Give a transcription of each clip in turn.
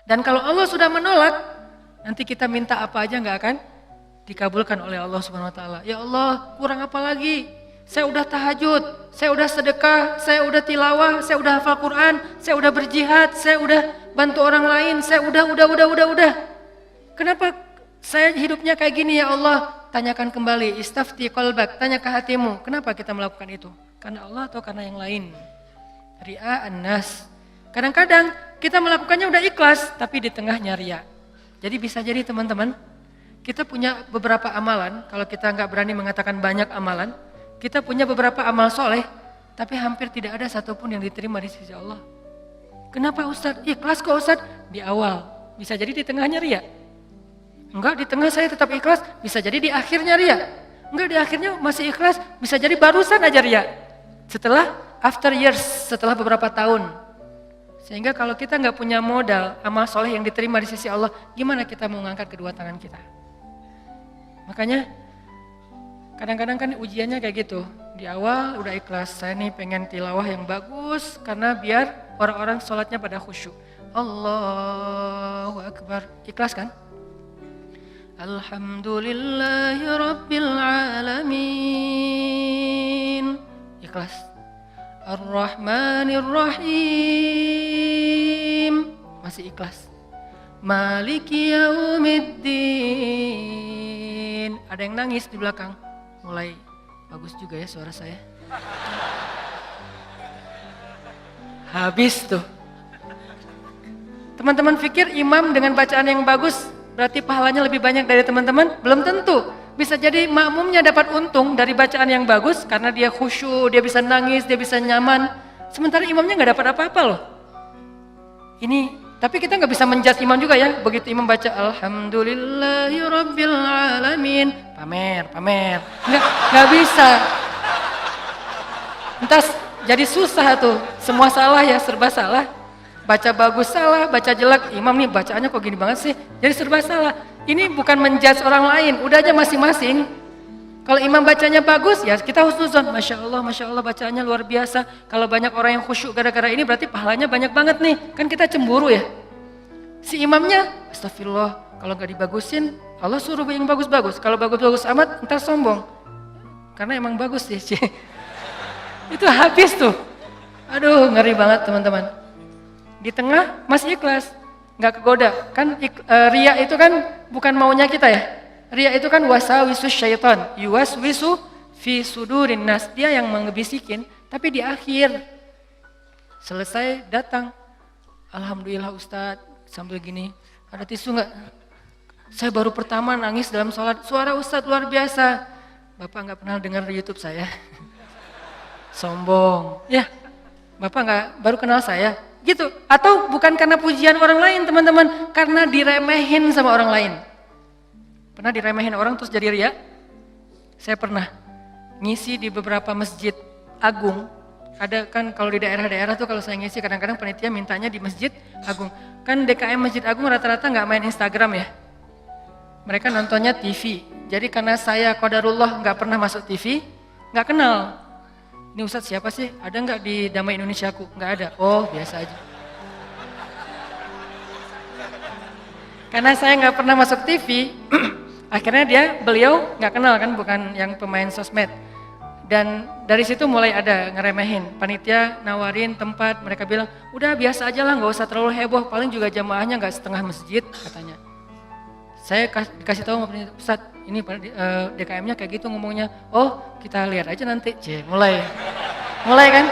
Dan kalau Allah sudah menolak, nanti kita minta apa aja nggak akan dikabulkan oleh Allah Subhanahu Wa Taala. Ya Allah, kurang apa lagi? Saya udah tahajud, saya udah sedekah, saya udah tilawah, saya udah hafal Quran, saya udah berjihad, saya udah bantu orang lain, saya udah. Kenapa saya hidupnya kayak gini ya Allah? Tanyakan kembali, istafti qalbak, tanya ke hatimu. Kenapa kita melakukan itu? Karena Allah atau karena yang lain? Ri'a an-nas. Kadang-kadang kita melakukannya udah ikhlas, tapi di tengahnya riya. Jadi bisa jadi teman-teman, kita punya beberapa amalan, kalau kita nggak berani mengatakan banyak amalan, kita punya beberapa amal soleh, tapi hampir tidak ada satupun yang diterima di sisi Allah. Kenapa Ustadz? Ikhlas kok Ustadz? Di awal, bisa jadi di tengahnya riya. Enggak, di tengah saya tetap ikhlas, bisa jadi di akhirnya riya. Enggak, di akhirnya masih ikhlas, bisa jadi barusan aja riya. Setelah after years, setelah beberapa tahun. Sehingga kalau kita nggak punya modal amal soleh yang diterima di sisi Allah, gimana kita mau mengangkat kedua tangan kita? Makanya kadang-kadang kan ujiannya kayak gitu. Di awal udah ikhlas, saya nih pengen tilawah yang bagus karena biar orang-orang sholatnya pada khusyuk. Allahu Akbar, ikhlas kan? Alhamdulillahi Rabbil Alamin, ikhlas. Ar-Rahmanir Rahim, masih ikhlas. Maliki Yaumiddin, ada yang nangis di belakang. Mulai bagus juga ya suara saya. Habis tuh. Teman-teman pikir imam dengan bacaan yang bagus berarti pahalanya lebih banyak dari teman-teman? Belum tentu. Bisa jadi makmumnya dapat untung dari bacaan yang bagus karena dia khusyuk, dia bisa nangis, dia bisa nyaman. Sementara imamnya nggak dapat apa-apa loh. Ini, tapi kita nggak bisa menjudge imam juga ya. Begitu imam baca Alhamdulillahi Rabbil Alamin, pamer. Nggak bisa. Entar jadi susah tuh, semua salah ya, serba salah. Baca bagus salah, baca jelek, imam nih bacaannya kok gini banget sih, jadi serba salah. Ini bukan menjudge orang lain, udah aja masing-masing. Kalau imam bacanya bagus, ya kita husnuzon, Masya Allah bacaannya luar biasa. Kalau banyak orang yang khusyuk gara-gara ini berarti pahalanya banyak banget nih, kan kita cemburu ya. Si imamnya, astagfirullah, kalau gak dibagusin, Allah suruh yang bagus-bagus. Kalau bagus-bagus amat, ntar sombong. Karena emang bagus sih. Itu habis tuh. Aduh, ngeri banget teman-teman. Di tengah masih ikhlas, nggak kegoda. Kan riya itu kan bukan maunya kita ya. Riya itu kan wasawisus syaitan, yuwaswisu fi sudurin nas. Dia yang mengebisikin, tapi di akhir selesai datang. Alhamdulillah Ustadz, sambil gini, ada tisu nggak? Saya baru pertama nangis dalam sholat, suara Ustadz luar biasa. Bapak nggak pernah dengar di YouTube saya. Sombong, ya. Bapak nggak baru kenal saya. Gitu, atau bukan karena pujian orang lain teman-teman, karena diremehin sama orang lain. Pernah diremehin orang terus jadi riya? Saya pernah ngisi di beberapa masjid agung. Ada kan kalau di daerah-daerah tuh kalau saya ngisi kadang-kadang panitia mintanya di masjid agung. Kan DKM Masjid Agung rata-rata nggak main Instagram ya. Mereka nontonnya TV. Jadi karena saya qadarullah nggak pernah masuk TV, nggak kenal. Ini Ustadz siapa sih? Ada nggak di Damai Indonesiaku? Nggak ada. Oh biasa aja. Karena saya nggak pernah masuk TV, akhirnya beliau nggak kenal kan, bukan yang pemain sosmed. Dan dari situ mulai ada ngeremehin. Panitia nawarin tempat, mereka bilang, udah biasa aja lah, nggak usah terlalu heboh. Paling juga jamaahnya nggak setengah masjid katanya. Saya dikasih tahu sama panitia, Ustadz, ini DKM-nya kayak gitu ngomongnya. Oh, kita lihat aja nanti. Mulai kan,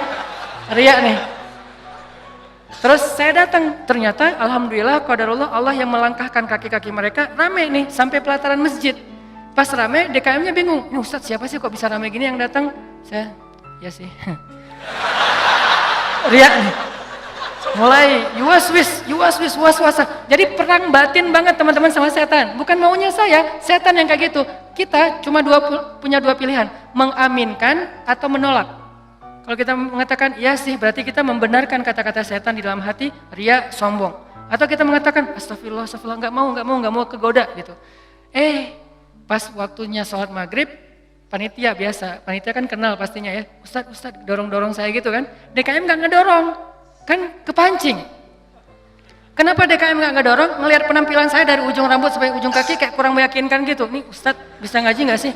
riya nih. Terus saya datang, ternyata alhamdulillah qadarullah Allah yang melangkahkan kaki-kaki mereka rame nih sampai pelataran masjid. Pas rame, DKM-nya bingung. Ini Ustadz siapa sih kok bisa rame gini yang datang? Saya, ya sih. Riya nih. Mulai yuwaswis, was-wasa. Jadi perang batin banget teman-teman sama setan. Bukan maunya saya, setan yang kayak gitu. Kita cuma punya dua pilihan, mengaminkan atau menolak. Kalau kita mengatakan iya sih, berarti kita membenarkan kata-kata setan di dalam hati, riya, sombong. Atau kita mengatakan astagfirullah, nggak mau kegoda gitu. Pas waktunya sholat maghrib, panitia biasa, panitia kan kenal pastinya ya. Ustadz dorong-dorong saya gitu kan. DKM nggak ngedorong. Kan kepancing. Kenapa DKM nggak dorong? Ngelihat penampilan saya dari ujung rambut sampai ujung kaki kayak kurang meyakinkan gitu. Nih Ustadz bisa ngaji nggak sih?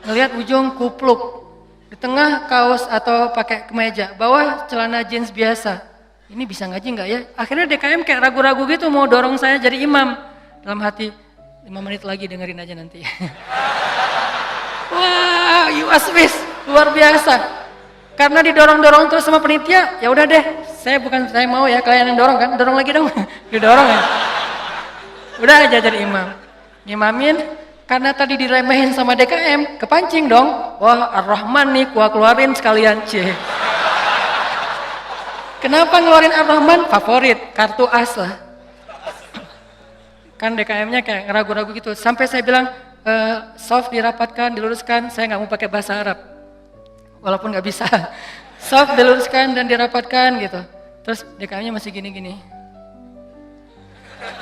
Ngelihat ujung kupluk, di tengah kaos atau pakai kemeja, bawah celana jeans biasa. Ini bisa ngaji nggak ya? Akhirnya DKM kayak ragu-ragu gitu mau dorong saya jadi imam. Dalam hati 5 menit lagi dengerin aja nanti. Wah, UASWIS luar biasa. Karena didorong-dorong terus sama penitia, ya udah deh, saya mau ya, kalian yang dorong kan, dorong lagi dong, didorong ya. Udah aja jadi imam, ngimamin, karena tadi diremehin sama DKM, kepancing dong, wah Ar-Rahman nih, gua keluarin sekalian, Kenapa ngeluarin Ar-Rahman? Favorit, kartu as lah. Kan DKM-nya kayak ragu-ragu gitu, sampai saya bilang, soft dirapatkan, diluruskan, saya nggak mau pakai bahasa Arab. Walaupun nggak bisa, soft diluruskan dan dirapatkan gitu. Terus DKM-nya masih gini-gini,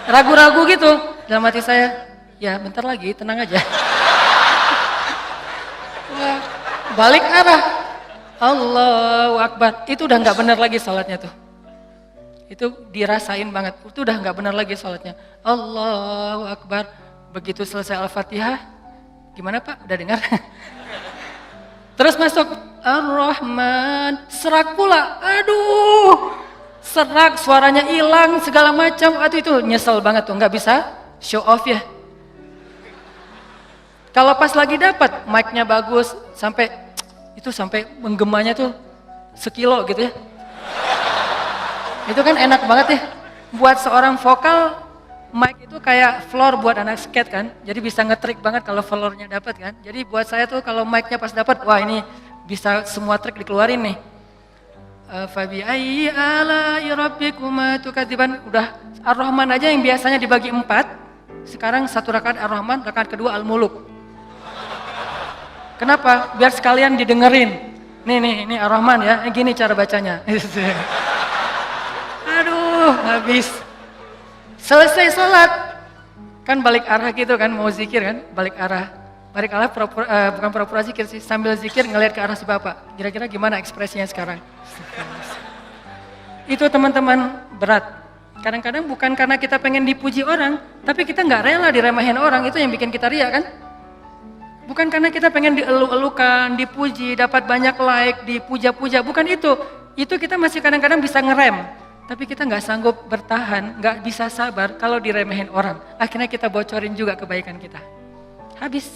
ragu-ragu gitu. Dalam hati saya, ya bentar lagi, tenang aja. Wah, balik arah, Allahu Akbar. Itu udah nggak benar lagi sholatnya tuh. Itu dirasain banget. Itu udah nggak benar lagi sholatnya. Allahu Akbar. Begitu selesai Al-Fatihah, gimana Pak? Udah dengar? Terus masuk Ar-Rahman, serak pula, aduh, serak, suaranya hilang, segala macam, aduh itu nyesel banget tuh, nggak bisa show off ya. Kalau pas lagi dapat, mic-nya bagus, sampai menggemanya tuh sekilo gitu ya. Itu kan enak banget ya, buat seorang vokal, mic itu kayak floor buat anak skate kan, jadi bisa ngetrik banget kalau floornya dapat kan. Jadi buat saya tuh kalau mic-nya pas dapat, wah ini bisa semua trik dikeluarin nih. Fabi ayyi ala'i rabbikuma tukadziban. Udah Ar-Rahman aja yang biasanya dibagi 4, sekarang 1 rakaat Ar-Rahman, rakaat kedua Al-Muluk. Kenapa? Biar sekalian didengerin. Nih Ar-Rahman ya, gini cara bacanya. Aduh, habis. Selesai sholat, kan balik arah gitu kan, mau zikir kan, balik arah bukan pura-pura zikir sih, sambil zikir ngelihat ke arah si bapak, kira-kira gimana ekspresinya sekarang. Itu teman-teman berat, kadang-kadang bukan karena kita pengen dipuji orang, tapi kita nggak rela diremehin orang, itu yang bikin kita riak kan. Bukan karena kita pengen dielu-elukan, dipuji, dapat banyak like, dipuja-puja, bukan itu kita masih kadang-kadang bisa ngerem. Tapi kita nggak sanggup bertahan, nggak bisa sabar kalau diremehin orang. Akhirnya kita bocorin juga kebaikan kita. Habis.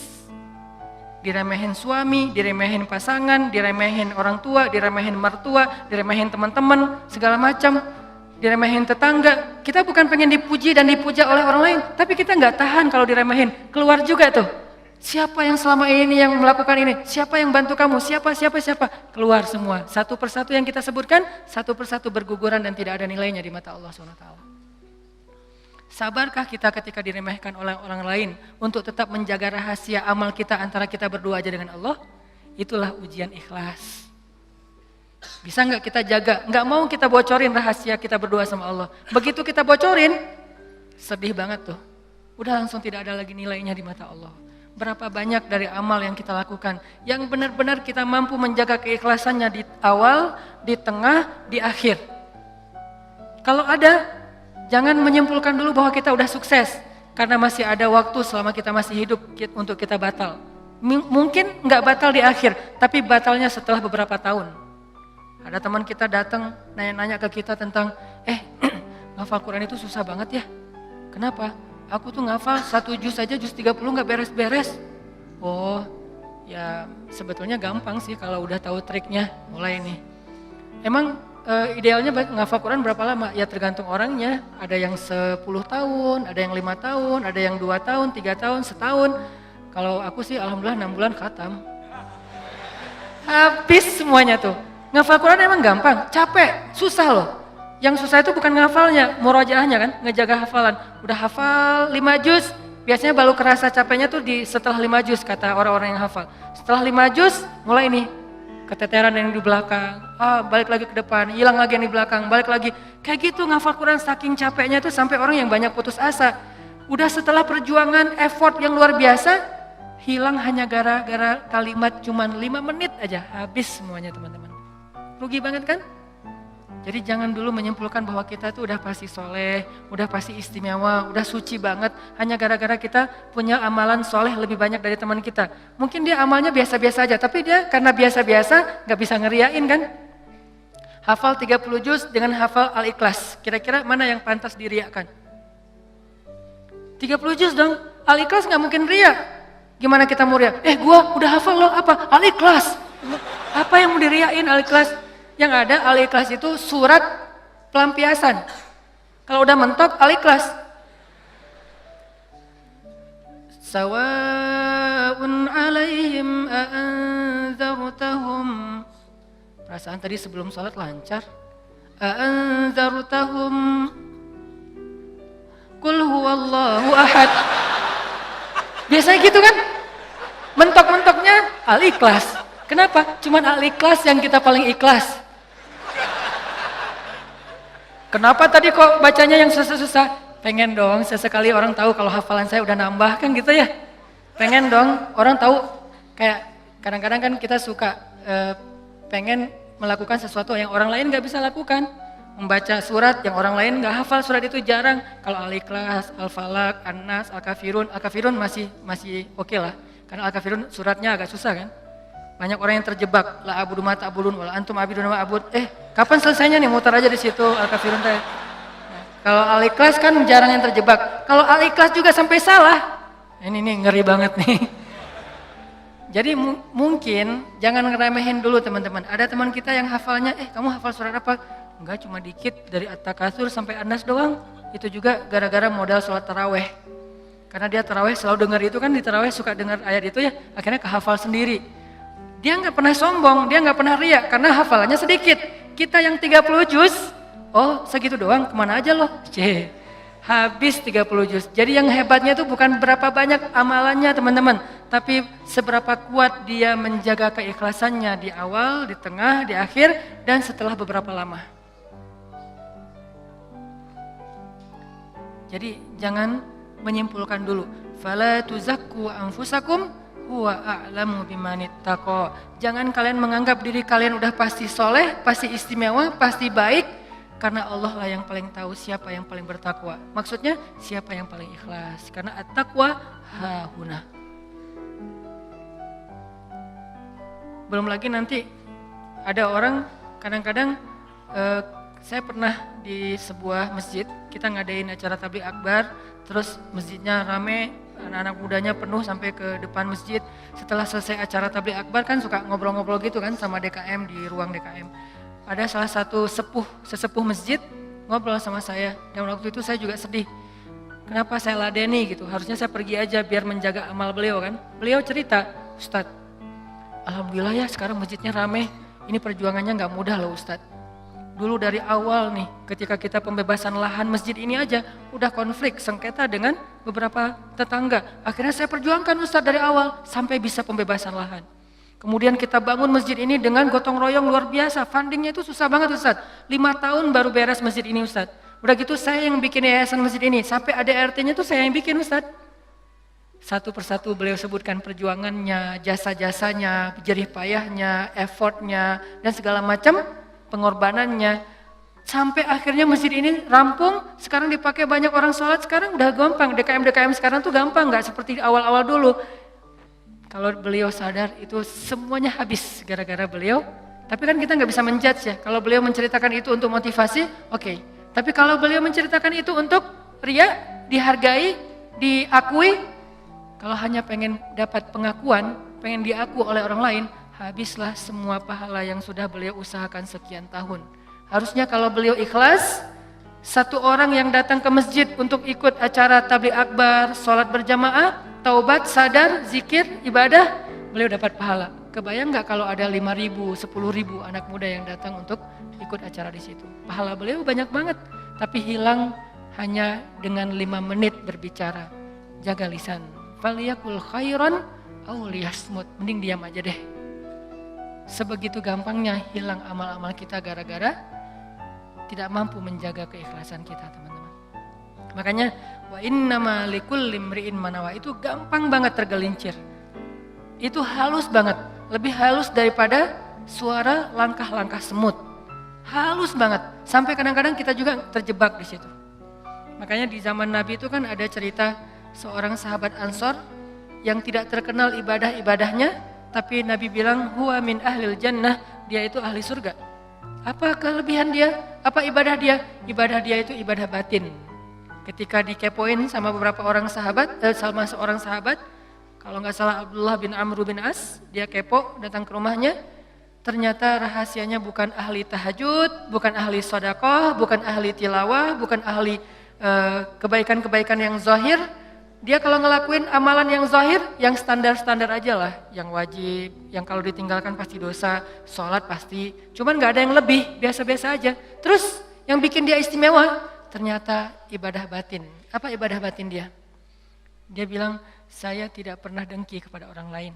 Diremehin suami, diremehin pasangan, diremehin orang tua, diremehin mertua, diremehin teman-teman, segala macam. Diremehin tetangga. Kita bukan pengen dipuji dan dipuja oleh orang lain. Tapi kita nggak tahan kalau diremehin. Keluar juga tuh. Siapa yang selama ini yang melakukan ini? Siapa yang bantu kamu? Siapa? Keluar semua. Satu persatu yang kita sebutkan, satu persatu berguguran dan tidak ada nilainya di mata Allah SWT. Sabarkah kita ketika diremehkan oleh orang lain untuk tetap menjaga rahasia amal kita antara kita berdua aja dengan Allah? Itulah ujian ikhlas. Bisa nggak kita jaga? Nggak mau kita bocorin rahasia kita berdua sama Allah. Begitu kita bocorin, sedih banget tuh. Udah langsung tidak ada lagi nilainya di mata Allah. Berapa banyak dari amal yang kita lakukan yang benar-benar kita mampu menjaga keikhlasannya di awal, di tengah, di akhir. Kalau ada, jangan menyimpulkan dulu bahwa kita udah sukses karena masih ada waktu selama kita masih hidup untuk kita batal. Mungkin nggak batal di akhir, tapi batalnya setelah beberapa tahun. Ada teman kita datang nanya-nanya ke kita tentang, ngafal Quran itu susah banget ya. Kenapa? Aku tuh ngafal 1 juz aja, juz 30 gak beres-beres. Oh, ya sebetulnya gampang sih kalau udah tahu triknya, mulai nih. Emang idealnya ngafal Quran berapa lama? Ya tergantung orangnya, ada yang 10 tahun, ada yang 5 tahun, ada yang 2 tahun, 3 tahun, setahun. Kalau aku sih alhamdulillah 6 bulan khatam. Habis semuanya tuh. Ngafal Quran emang gampang, capek, susah loh. Yang susah itu bukan ngafalnya, murojaahnya kan, ngejaga hafalan. Udah hafal 5 juz, biasanya baru kerasa capeknya tuh setelah 5 juz kata orang-orang yang hafal. Setelah 5 juz, mulai nih keteteran yang di belakang, balik lagi ke depan, hilang lagi yang di belakang, balik lagi. Kayak gitu ngafal Quran saking capeknya tuh sampai orang yang banyak putus asa. Udah setelah perjuangan, effort yang luar biasa, hilang hanya gara-gara kalimat cuman 5 menit aja, habis semuanya teman-teman. Rugi banget kan? Jadi jangan dulu menyimpulkan bahwa kita tuh udah pasti soleh, udah pasti istimewa, udah suci banget. Hanya gara-gara kita punya amalan soleh lebih banyak dari teman kita. Mungkin dia amalnya biasa-biasa aja, tapi dia karena biasa-biasa gak bisa ngeriain kan. Hafal 30 juz dengan hafal Al-Ikhlas. Kira-kira mana yang pantas diriakan? 30 juz dong, Al-Ikhlas gak mungkin riak. Gimana kita mau riak? Gua udah hafal loh, apa? Al-Ikhlas. Apa yang mau diriain Al-Ikhlas? Yang ada Al-Ikhlas itu surat pelampiasan. Kalau udah mentok Al-Ikhlas. Sawa'un 'alaihim a'anzartahum. Perasaan tadi sebelum sholat lancar. A'anzartahum qul huwallahu ahad. Biasanya gitu kan? Mentok-mentoknya Al-Ikhlas. Kenapa? Cuman Al-Ikhlas yang kita paling ikhlas. Kenapa tadi kok bacanya yang susah-susah? Pengen dong sesekali orang tahu kalau hafalan saya udah nambah kan gitu ya. Pengen dong orang tahu, kayak kadang-kadang kan kita suka pengen melakukan sesuatu yang orang lain gak bisa lakukan. Membaca surat yang orang lain gak hafal surat itu jarang. Kalau Al-Ikhlas, Al-Falaq, An-Nas, Al-Kafirun masih oke lah. Karena Al-Kafirun suratnya agak susah kan. Banyak orang yang terjebak, la abudu ma ta'budun wala antum abiduna ma abud. Kapan selesainya nih? Muter aja di situ Al-Kafirun teh. Nah, kalau Al-Ikhlas kan jarang yang terjebak. Kalau Al-Ikhlas juga sampai salah, ini nih ngeri banget nih. Jadi mungkin jangan ngeremehin dulu teman-teman. Ada teman kita yang hafalnya, kamu hafal surat apa? Enggak, cuma dikit dari At-Takatsur sampai An-Nas doang. Itu juga gara-gara modal sholat taraweh. Karena dia taraweh selalu dengar itu kan, di taraweh suka dengar ayat itu ya, akhirnya kehafal sendiri. Dia nggak pernah sombong, dia nggak pernah riak karena hafalannya sedikit. Kita yang 30 juz, segitu doang, kemana aja loh? Habis 30 juz. Jadi yang hebatnya itu bukan berapa banyak amalannya teman-teman, tapi seberapa kuat dia menjaga keikhlasannya di awal, di tengah, di akhir, dan setelah beberapa lama. Jadi jangan menyimpulkan dulu. Fala tuzakku anfusakum huwa a'lamu bimanittaqo. Jangan kalian menganggap diri kalian udah pasti soleh, pasti istimewa, pasti baik, karena Allah lah yang paling tahu siapa yang paling bertakwa. Maksudnya siapa yang paling ikhlas, karena at-taqwa hahuna. Belum lagi nanti ada orang kadang-kadang saya pernah di sebuah masjid, kita ngadain acara tabligh akbar, terus masjidnya rame, anak-anak mudanya penuh sampai ke depan masjid. Setelah selesai acara tabligh akbar kan suka ngobrol-ngobrol gitu kan sama DKM di ruang DKM. Ada salah satu sesepuh masjid ngobrol sama saya, dan waktu itu saya juga sedih. Kenapa saya ladeni gitu, harusnya saya pergi aja biar menjaga amal beliau kan. Beliau cerita, Ustadz, alhamdulillah ya sekarang masjidnya rame, ini perjuangannya gak mudah loh Ustadz. Dulu dari awal nih, ketika kita pembebasan lahan masjid ini aja, udah konflik, sengketa dengan beberapa tetangga. Akhirnya saya perjuangkan Ustadz dari awal, sampai bisa pembebasan lahan. Kemudian kita bangun masjid ini dengan gotong royong luar biasa, fundingnya itu susah banget Ustadz. 5 tahun baru beres masjid ini Ustadz. Udah gitu saya yang bikin yayasan masjid ini, sampai ADRT-nya tuh saya yang bikin Ustadz. Satu persatu beliau sebutkan perjuangannya, jasa-jasanya, jerih payahnya, effortnya, dan segala macam pengorbanannya, sampai akhirnya masjid ini rampung. Sekarang dipakai banyak orang sholat, sekarang udah gampang. DKM sekarang tuh gampang, nggak seperti awal-awal dulu. Kalau beliau sadar itu semuanya habis gara-gara beliau. Tapi kan kita nggak bisa menjudge ya. Kalau beliau menceritakan itu untuk motivasi, oke. Tapi kalau beliau menceritakan itu untuk ria, dihargai, diakui, kalau hanya pengen dapat pengakuan, pengen diaku oleh orang lain, habislah semua pahala yang sudah beliau usahakan sekian tahun. Harusnya kalau beliau ikhlas, satu orang yang datang ke masjid untuk ikut acara tabligh akbar, sholat berjamaah, taubat, sadar, zikir, ibadah, beliau dapat pahala. Kebayang nggak kalau ada 5.000, 10.000 anak muda yang datang untuk ikut acara di situ? Pahala beliau banyak banget, tapi hilang hanya dengan 5 menit berbicara. Jaga lisan. Faliyakul khairan aw liyasmut. Mending diam aja deh. Sebegitu gampangnya hilang amal-amal kita gara-gara tidak mampu menjaga keikhlasan kita, teman-teman. Makanya wa innama likulli imri'in manawa itu gampang banget tergelincir. Itu halus banget, lebih halus daripada suara langkah-langkah semut. Halus banget. Sampai kadang-kadang kita juga terjebak di situ. Makanya di zaman Nabi itu kan ada cerita seorang sahabat Ansor yang tidak terkenal ibadah-ibadahnya, tapi Nabi bilang huwa min ahlil jannah, dia itu ahli surga. Apa kelebihan dia? Apa ibadah dia? Ibadah dia itu ibadah batin. Ketika dikepoin sama beberapa orang sahabat, sama seorang sahabat, kalau nggak salah Abdullah bin Amr bin As, dia kepo datang ke rumahnya. Ternyata rahasianya bukan ahli tahajud, bukan ahli sedekah, bukan ahli tilawah, bukan ahli kebaikan-kebaikan yang zahir. Dia kalau ngelakuin amalan yang zahir, yang standar-standar aja lah, yang wajib, yang kalau ditinggalkan pasti dosa, sholat pasti, cuman nggak ada yang lebih, biasa-biasa aja. Terus yang bikin dia istimewa, ternyata ibadah batin. Apa ibadah batin dia? Dia bilang, saya tidak pernah dengki kepada orang lain.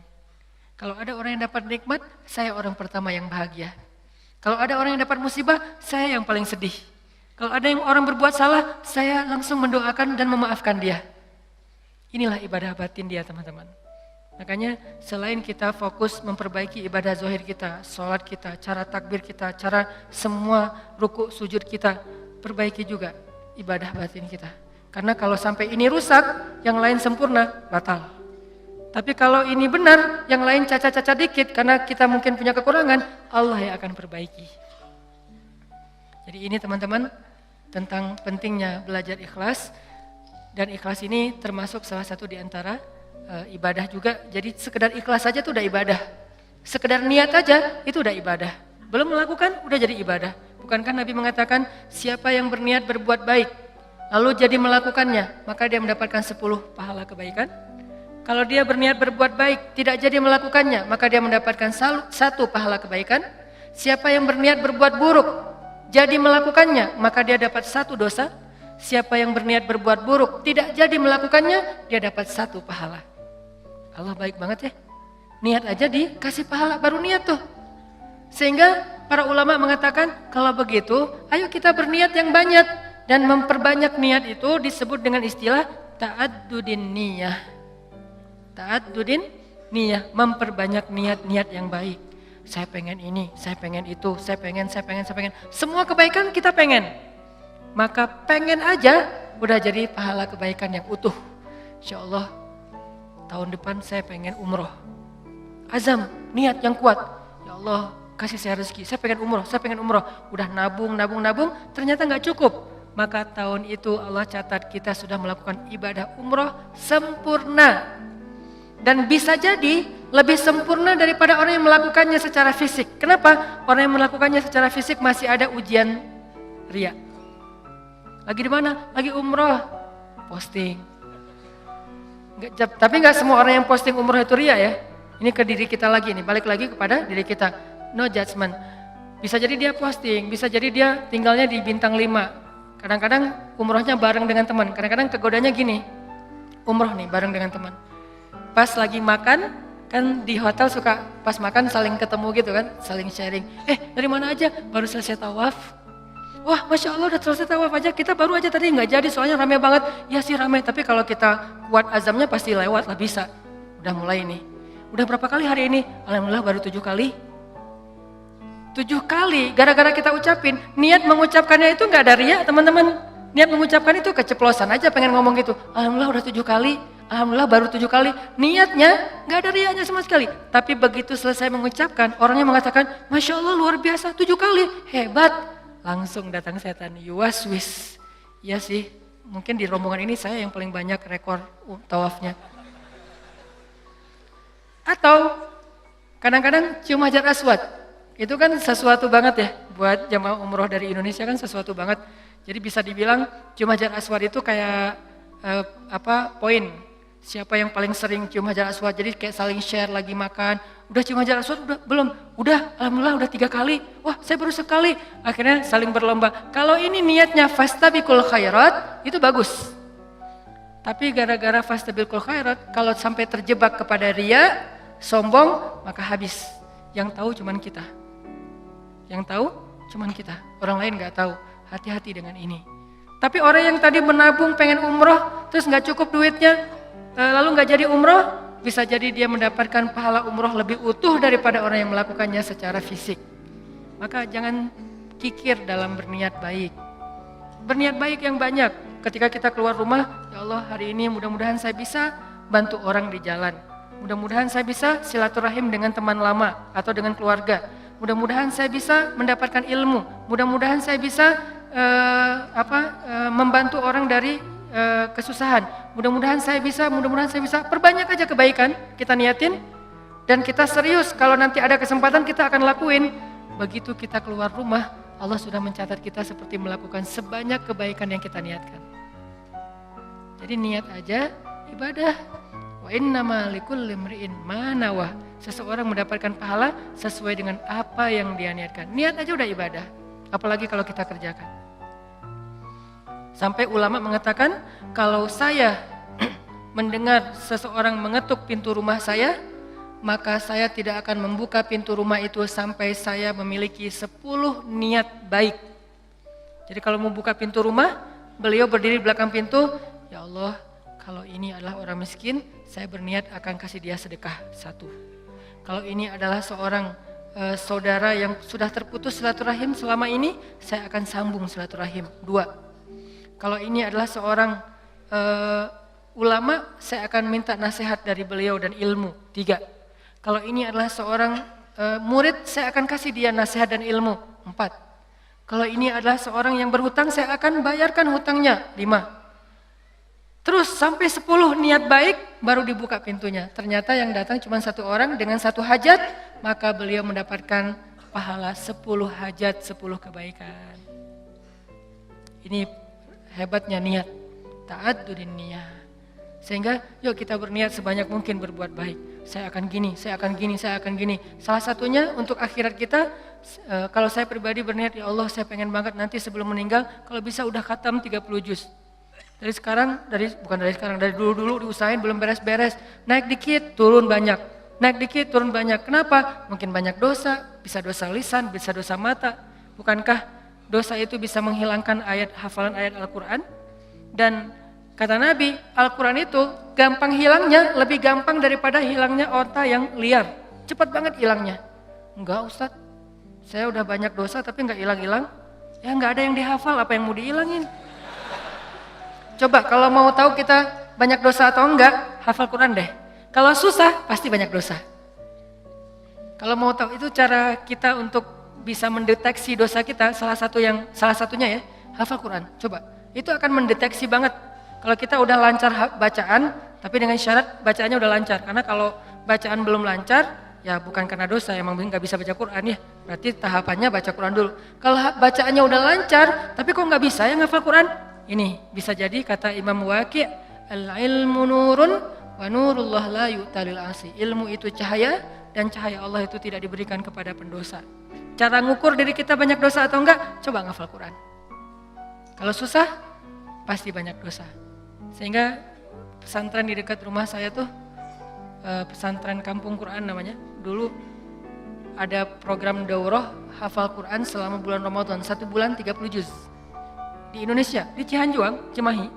Kalau ada orang yang dapat nikmat, saya orang pertama yang bahagia. Kalau ada orang yang dapat musibah, saya yang paling sedih. Kalau ada yang orang berbuat salah, saya langsung mendoakan dan memaafkan dia. Inilah ibadah batin dia, teman-teman. Makanya selain kita fokus memperbaiki ibadah zahir kita, sholat kita, cara takbir kita, cara semua ruku sujud kita, perbaiki juga ibadah batin kita. Karena kalau sampai ini rusak, yang lain sempurna, batal. Tapi kalau ini benar, yang lain cacat-cacat dikit karena kita mungkin punya kekurangan, Allah yang akan perbaiki. Jadi ini teman-teman tentang pentingnya belajar ikhlas. Dan ikhlas ini termasuk salah satu di antara ibadah juga. Jadi sekedar ikhlas saja itu udah ibadah. Sekedar niat aja itu udah ibadah. Belum melakukan udah jadi ibadah. Bukankah Nabi mengatakan siapa yang berniat berbuat baik lalu jadi melakukannya, maka dia mendapatkan 10 pahala kebaikan. Kalau dia berniat berbuat baik, tidak jadi melakukannya, maka dia mendapatkan 1 pahala kebaikan. Siapa yang berniat berbuat buruk, jadi melakukannya, maka dia dapat 1 dosa. Siapa yang berniat berbuat buruk, tidak jadi melakukannya, dia dapat 1 pahala. Allah baik banget ya. Niat aja dikasih pahala, baru niat tuh. Sehingga para ulama mengatakan, kalau begitu, ayo kita berniat yang banyak. Dan memperbanyak niat itu disebut dengan istilah ta'addudin niyah. Ta'addudin niyah, memperbanyak niat-niat yang baik. Saya pengen ini, saya pengen itu, saya pengen. Semua kebaikan kita pengen. Maka pengen aja udah jadi pahala kebaikan yang utuh. Insya Allah tahun depan saya pengen umroh. Azam, niat yang kuat. Ya Allah kasih saya rezeki, saya pengen umroh. Udah nabung, ternyata gak cukup. Maka tahun itu Allah catat kita sudah melakukan ibadah umroh sempurna. Dan bisa jadi lebih sempurna daripada orang yang melakukannya secara fisik. Kenapa? Orang yang melakukannya secara fisik masih ada ujian riya. Lagi di mana? Lagi umroh, posting. Tapi nggak semua orang yang posting umroh itu riya ya. Ini ke diri kita lagi nih, balik lagi kepada diri kita. No judgment. Bisa jadi dia posting, bisa jadi dia tinggalnya di bintang 5. Kadang-kadang umrohnya bareng dengan teman. Kadang-kadang kegodanya gini, umroh nih bareng dengan teman. Pas lagi makan, kan di hotel suka pas makan saling ketemu gitu kan, saling sharing. Dari mana aja? Baru selesai tawaf. Wah, Masya Allah udah selesai tawaf aja, kita baru aja tadi nggak jadi soalnya rame banget. Ya sih rame, tapi kalau kita kuat azamnya pasti lewat lah bisa. Udah mulai nih. Udah berapa kali hari ini? Alhamdulillah baru 7 kali. 7 kali, gara-gara kita ucapin. Niat mengucapkannya itu nggak ada riya teman-teman. Niat mengucapkan itu keceplosan aja pengen ngomong gitu. Alhamdulillah udah 7 kali. Alhamdulillah baru 7 kali, niatnya gak ada riyanya sama sekali. Tapi begitu selesai mengucapkan, orangnya mengatakan, Masya Allah luar biasa 7 kali, hebat. Langsung datang setan, yuwaswis. Ya sih, mungkin di rombongan ini saya yang paling banyak rekor tawafnya. Atau kadang-kadang cium hajar aswad. Itu kan sesuatu banget ya, buat jamaah umroh dari Indonesia kan sesuatu banget. Jadi bisa dibilang cium hajar aswad itu kayak poin. Siapa yang paling sering cium hajar aswad, jadi kayak saling share lagi makan. Udah cium hajar aswad? Udah, belum? Udah, alhamdulillah udah 3 kali. Wah saya baru sekali. Akhirnya saling berlomba. Kalau ini niatnya fastabiqul khairat, itu bagus. Tapi gara-gara fastabiqul khairat, kalau sampai terjebak kepada riya, sombong, maka habis. Yang tahu cuman kita. Orang lain gak tahu. Hati-hati dengan ini. Tapi orang yang tadi menabung pengen umroh, terus gak cukup duitnya, lalu gak jadi umroh, bisa jadi dia mendapatkan pahala umroh lebih utuh daripada orang yang melakukannya secara fisik. Maka jangan kikir dalam berniat baik. Berniat baik yang banyak. Ketika kita keluar rumah, ya Allah hari ini mudah-mudahan saya bisa bantu orang di jalan. Mudah-mudahan saya bisa silaturahim dengan teman lama atau dengan keluarga. Mudah-mudahan saya bisa mendapatkan ilmu. Mudah-mudahan saya bisa membantu orang dari kesusahan. Mudah-mudahan saya bisa. Perbanyak aja kebaikan kita niatin dan kita serius. Kalau nanti ada kesempatan kita akan lakuin. Begitu kita keluar rumah, Allah sudah mencatat kita seperti melakukan sebanyak kebaikan yang kita niatkan. Jadi niat aja ibadah. Wa innama likulli imri'in ma nawah. Seseorang mendapatkan pahala sesuai dengan apa yang dia niatkan. Niat aja udah ibadah. Apalagi kalau kita kerjakan. Sampai ulama mengatakan, kalau saya mendengar seseorang mengetuk pintu rumah saya, maka saya tidak akan membuka pintu rumah itu sampai saya memiliki 10 niat baik. Jadi kalau mau buka pintu rumah, beliau berdiri di belakang pintu, ya Allah, kalau ini adalah orang miskin, saya berniat akan kasih dia sedekah 1. Kalau ini adalah seorang saudara yang sudah terputus silaturahim selama ini, saya akan sambung silaturahim 2. Kalau ini adalah seorang ulama, saya akan minta nasihat dari beliau dan ilmu 3. Kalau ini adalah seorang murid, saya akan kasih dia nasihat dan ilmu 4. Kalau ini adalah seorang yang berhutang, saya akan bayarkan hutangnya 5. Terus sampai 10 niat baik baru dibuka pintunya. Ternyata yang datang cuma 1 orang dengan 1 hajat, maka beliau mendapatkan pahala 10 hajat, 10 kebaikan. Ini hebatnya niat, ta'addudin niyah. Sehingga yuk kita berniat sebanyak mungkin berbuat baik. Saya akan gini, saya akan gini, saya akan gini. Salah satunya untuk akhirat kita, kalau saya pribadi berniat, ya Allah saya pengen banget nanti sebelum meninggal, kalau bisa udah khatam 30 juz. Dari dulu diusahain belum beres-beres. Naik dikit, turun banyak. Naik dikit, turun banyak. Kenapa? Mungkin banyak dosa, bisa dosa lisan, bisa dosa mata. Bukankah dosa itu bisa menghilangkan hafalan ayat Al-Quran? Dan kata Nabi, Al-Quran itu gampang hilangnya, lebih gampang daripada hilangnya onta yang liar. Cepat banget hilangnya. Enggak Ustadz, saya udah banyak dosa tapi enggak hilang-hilang. Ya enggak ada yang dihafal, apa yang mau dihilangin? Coba kalau mau tahu kita banyak dosa atau enggak, hafal Quran deh. Kalau susah, pasti banyak dosa. Kalau mau tahu itu cara kita untuk bisa mendeteksi dosa kita, salah satunya ya, hafal Quran. Coba, itu akan mendeteksi banget. Kalau kita udah lancar bacaan, tapi dengan syarat bacaannya udah lancar. Karena kalau bacaan belum lancar, ya bukan karena dosa, emang nggak bisa baca Quran ya. Berarti tahapannya baca Quran dulu. Kalau bacaannya udah lancar, tapi kok nggak bisa ya ngafal Quran? Ini bisa jadi kata Imam Waqi', al-ilmu nurun wa nurullah la yu'talil asi. Ilmu itu cahaya dan cahaya Allah itu tidak diberikan kepada pendosa. Cara ngukur diri kita banyak dosa atau enggak? Coba ngafal Quran. Kalau susah, pasti banyak dosa. Sehingga pesantren di dekat rumah saya tuh, pesantren Kampung Quran namanya. Dulu ada program daurah hafal Quran selama bulan Ramadan, 1 bulan 30 juz. Di Indonesia, di Cihanjuang, Cimahi.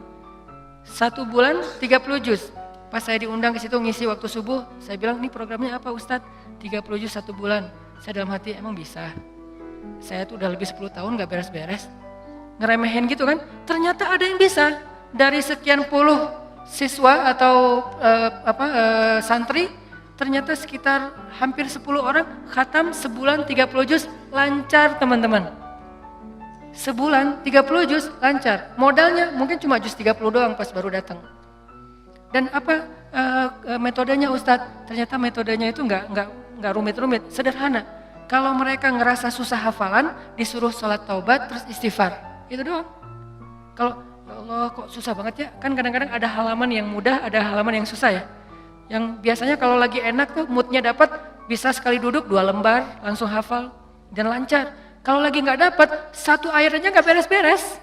1 bulan 30 juz. Pas saya diundang ke situ ngisi waktu subuh, saya bilang, "Ini programnya apa Ustadz?" 30 juz 1 bulan. Saya dalam hati, emang bisa? Saya tuh udah lebih 10 tahun gak beres-beres. Ngeremehin gitu kan? Ternyata ada yang bisa. Dari sekian puluh siswa atau santri, ternyata sekitar hampir 10 orang khatam sebulan 30 juz lancar teman-teman. Sebulan 30 juz lancar. Modalnya mungkin cuma juz 30 doang pas baru datang. Dan metodenya Ustadz? Ternyata metodenya itu enggak rumit-rumit, sederhana. Kalau mereka ngerasa susah hafalan, disuruh sholat taubat terus istighfar. Itu doang. Kalau ya Allah kok susah banget ya? Kan kadang-kadang ada halaman yang mudah, ada halaman yang susah ya. Yang biasanya kalau lagi enak tuh moodnya dapat, bisa sekali duduk 2 lembar langsung hafal dan lancar. Kalau lagi nggak dapat, 1 ayat aja nggak beres-beres.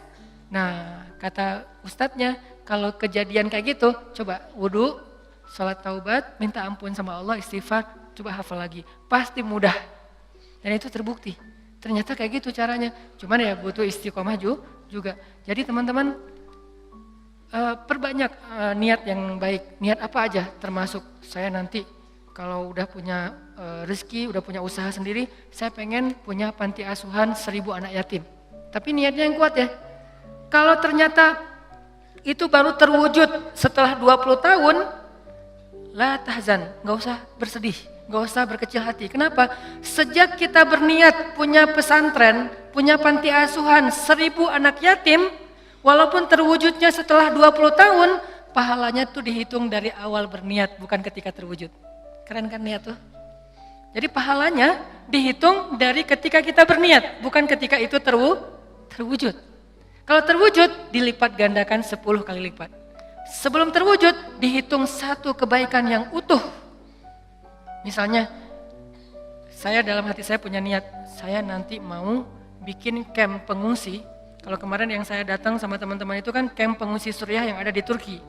Nah, kata ustadznya, kalau kejadian kayak gitu, coba wudu, sholat taubat, minta ampun sama Allah, istighfar, coba hafal lagi. Pasti mudah. Dan itu terbukti. Ternyata kayak gitu caranya. Cuman ya butuh istiqomah juga. Jadi teman-teman, perbanyak niat yang baik. Niat apa aja, termasuk saya nanti kalau udah punya rezeki, udah punya usaha sendiri, saya pengen punya panti asuhan 1000 anak yatim. Tapi niatnya yang kuat ya. Kalau ternyata itu baru terwujud setelah 20 tahun, la tahzan, nggak usah bersedih, nggak usah berkecil hati. Kenapa? Sejak kita berniat punya pesantren, punya panti asuhan 1000 anak yatim, walaupun terwujudnya setelah 20 tahun, pahalanya tuh dihitung dari awal berniat, bukan ketika terwujud. Keren kan niat tuh? Jadi pahalanya dihitung dari ketika kita berniat, bukan ketika itu terwujud. Kalau terwujud, dilipat gandakan 10 kali lipat. Sebelum terwujud, dihitung satu kebaikan yang utuh. Misalnya, saya dalam hati saya punya niat, saya nanti mau bikin camp pengungsi. Kalau kemarin yang saya datang sama teman-teman itu kan camp pengungsi Suriah yang ada di Turki.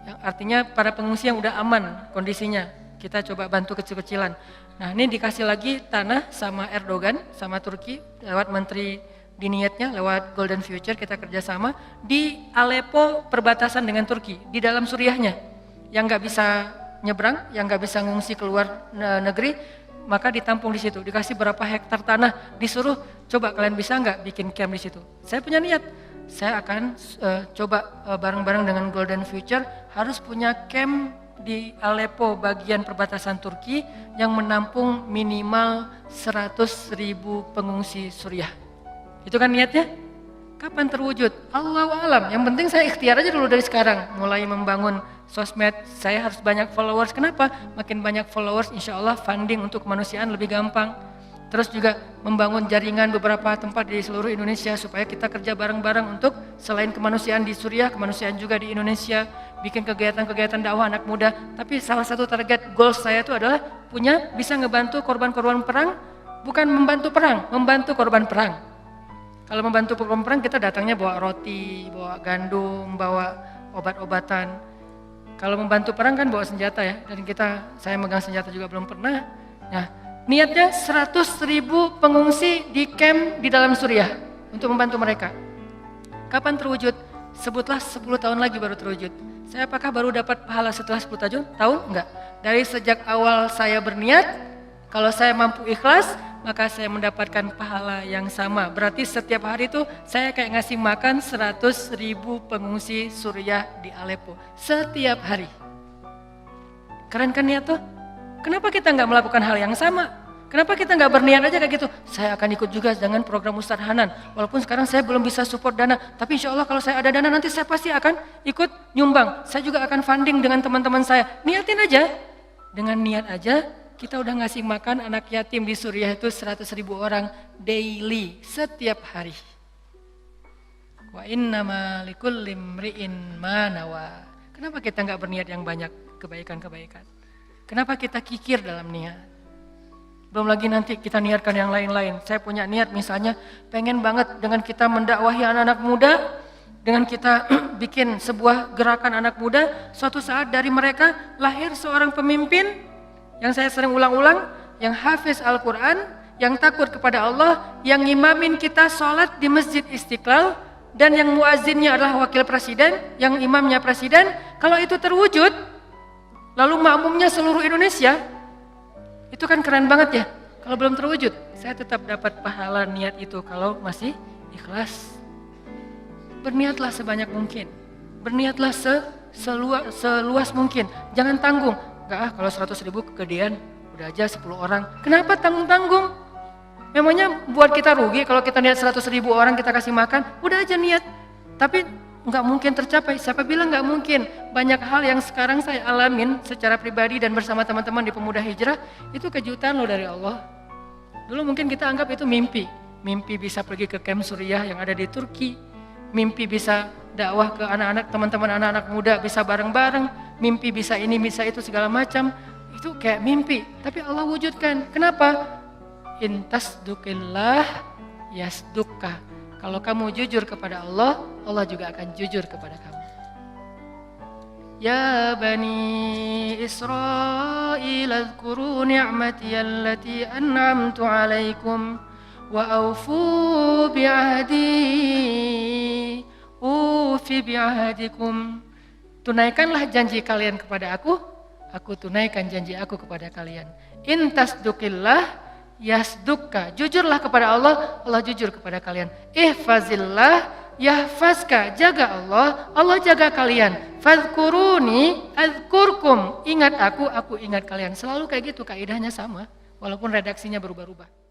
Yang artinya para pengungsi yang udah aman kondisinya. Kita coba bantu kecil-kecilan. Nah ini dikasih lagi tanah sama Erdogan, sama Turki, lewat menteri di niatnya, lewat Golden Future kita kerjasama di Aleppo perbatasan dengan Turki, di dalam Suriahnya. Yang nggak bisa nyebrang, yang nggak bisa ngungsi keluar negeri, maka ditampung di situ. Dikasih berapa hektar tanah, disuruh coba kalian bisa nggak bikin camp di situ. Saya punya niat, saya akan coba bareng-bareng dengan Golden Future harus punya camp di Aleppo bagian perbatasan Turki yang menampung minimal 100.000 pengungsi Suriah. Itu kan niatnya? Kapan terwujud? Allahu alam. Yang penting saya ikhtiar aja dulu dari sekarang. Mulai membangun sosmed, saya harus banyak followers. Kenapa? Makin banyak followers, insya Allah funding untuk kemanusiaan lebih gampang. Terus juga membangun jaringan beberapa tempat di seluruh Indonesia supaya kita kerja bareng-bareng untuk selain kemanusiaan di Suriah, kemanusiaan juga di Indonesia, bikin kegiatan-kegiatan dakwah anak muda. Tapi salah satu target goals saya itu adalah bisa ngebantu korban-korban perang, bukan membantu perang, membantu korban perang. Kalau membantu korban perang kita datangnya bawa roti, bawa gandum, bawa obat-obatan. Kalau membantu perang kan bawa senjata ya, dan saya megang senjata juga belum pernah. Nah, niatnya 100.000 pengungsi di camp di dalam Suriah untuk membantu mereka. Kapan terwujud? Sebutlah 10 tahun lagi baru terwujud. Saya apakah baru dapat pahala setelah 10 tahun? Enggak. Dari sejak awal saya berniat, kalau saya mampu ikhlas, maka saya mendapatkan pahala yang sama. Berarti setiap hari itu saya kayak ngasih makan 100.000 pengungsi Suriah di Aleppo. Setiap hari. Keren kan niat tuh? Kenapa kita nggak melakukan hal yang sama? Kenapa kita nggak berniat aja kayak gitu? Saya akan ikut juga dengan program Ustadz Hanan. Walaupun sekarang saya belum bisa support dana, tapi insya Allah kalau saya ada dana nanti saya pasti akan ikut nyumbang. Saya juga akan funding dengan teman-teman saya. Niatin aja. Dengan niat aja, kita udah ngasih makan anak yatim di Suriah itu 100.000 orang daily, setiap hari. Wa innama likulli imri'in ma nawa. Kenapa kita nggak berniat yang banyak kebaikan-kebaikan? Kenapa kita kikir dalam niat? Belum lagi nanti kita niatkan yang lain-lain. Saya punya niat misalnya pengen banget dengan kita mendakwahi anak-anak muda, dengan kita bikin sebuah gerakan anak muda, suatu saat dari mereka lahir seorang pemimpin yang saya sering ulang-ulang, yang hafiz Al-Quran, yang takut kepada Allah, yang ngimamin kita sholat di Masjid Istiqlal, dan yang muazzinnya adalah wakil presiden, yang imamnya presiden. Kalau itu terwujud, lalu makmumnya seluruh Indonesia, itu kan keren banget ya. Kalau belum terwujud, saya tetap dapat pahala niat itu kalau masih ikhlas. Berniatlah sebanyak mungkin, berniatlah seluas mungkin, jangan tanggung. Enggak kalau 100.000 kegedean, udah aja 10 orang. Kenapa tanggung-tanggung? Memangnya buat kita rugi kalau kita niat 100.000 orang kita kasih makan, udah aja niat. Tapi nggak mungkin tercapai. Siapa bilang nggak mungkin? Banyak hal yang sekarang saya alamin secara pribadi dan bersama teman-teman di Pemuda Hijrah, itu kejutan loh dari Allah. Dulu mungkin kita anggap itu mimpi. Mimpi bisa pergi ke camp Suriah yang ada di Turki. Mimpi bisa dakwah ke anak-anak, teman-teman anak-anak muda bisa bareng-bareng. Mimpi bisa ini, bisa itu, segala macam. Itu kayak mimpi. Tapi Allah wujudkan. Kenapa? Intasdukillah yasdukka. Kalau kamu jujur kepada Allah, Allah juga akan jujur kepada kamu. Ya Bani Israel, adhkuru ni'mati allati an'amtu alaikum wa awfu bi'ahdi ufi bi'ahdikum. Tunaikanlah janji kalian kepada aku, aku tunaikan janji aku kepada kalian. In tasdukillah yasdukka. Jujurlah kepada Allah, Allah jujur kepada kalian. Ihfazillah yahfazka. Jaga Allah, Allah jaga kalian. Fadhkuruni adzkurkum. Ingat aku ingat kalian. Selalu kayak gitu, kaidahnya sama. Walaupun redaksinya berubah-ubah.